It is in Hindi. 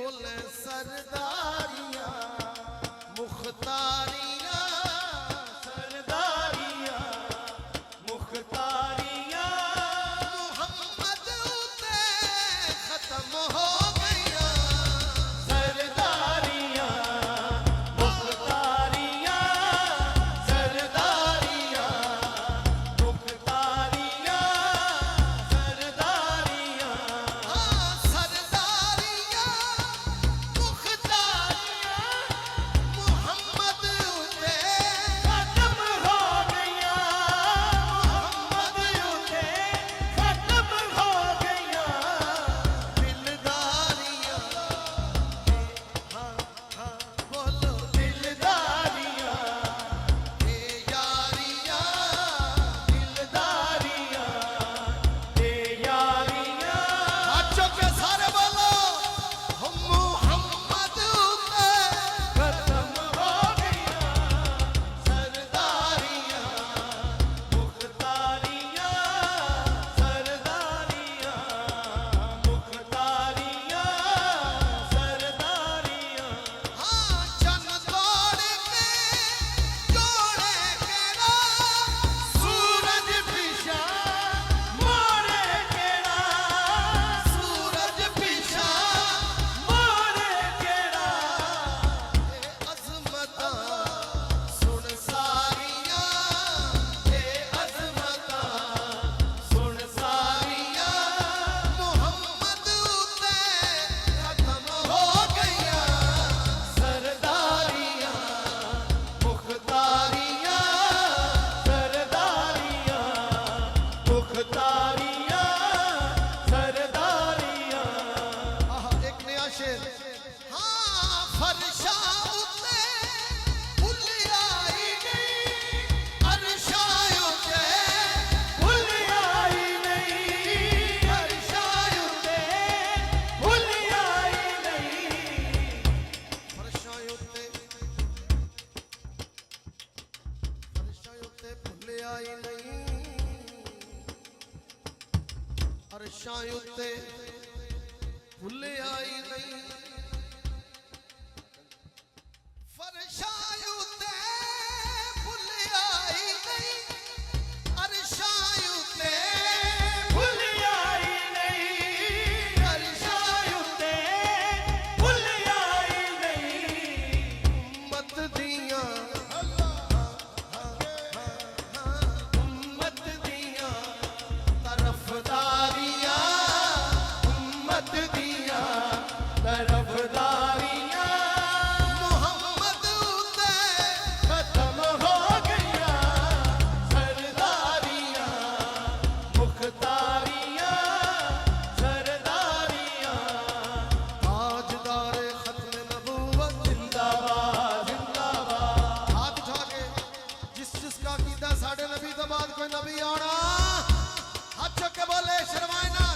बोले सरदारियां मुख्तारियां सरदारियां मुख्तारियां मोहम्मद उते खत्म हो गया सरदारियां मुख्तारियां सरदारियां मुख्तारियां सरदारियां हाँ सरदारियां मुख्तारियां मोहम्मद उते खत्म हो गया मोहम्मद उते खत्म हो गया दिलदारियां हाँ हाँ बोलो दिलदारियां ये यारियां दिलदारियां ते यारियां हाथों के सारे बोलो हम मोहम्मद उते खत्म हो गया सरदारियां मुख्तारियां सरदारियां मुख्तारियां सरदारियां हाँ चन तोड़ के जोड़े केड़ा सूरज पिछा मोरे केड़ा सूरज पिछा मोरे केड़ा अज़मता सुन सारियां ए अज़मता सुन सारियां मोहम्मद उते खत्म हो गया सरदारियां मुख्तारियां सरदारियां मुख्तारियां सरदारियां एक नया शेर हाँ फरशा उते फुल आई गई अरशा उते भूल आई नहीं हर्षा उते भूल आई नहीं फरशा उते फुल आई नहीं अरशा उते फुल आई नहीं फरशा उते फुल आई नहीं अरशा उते भूल आई नहीं हर्षा उते भूल आई नहीं उम्मत दियां उम्मत दियां तरफदारियां उम्मत दियां तरफदारियां मोहम्मद उते खत्म हो गया सरदारियां मुख्तारियां सरदारियां ताजदार खत्म नबूवत जिंदाबाद जिंदाबाद हाथ उठा के जिसका कीता साढ़े नबी तो बाद कोई नबी आना हाथ चुक के बोले शर्माए ना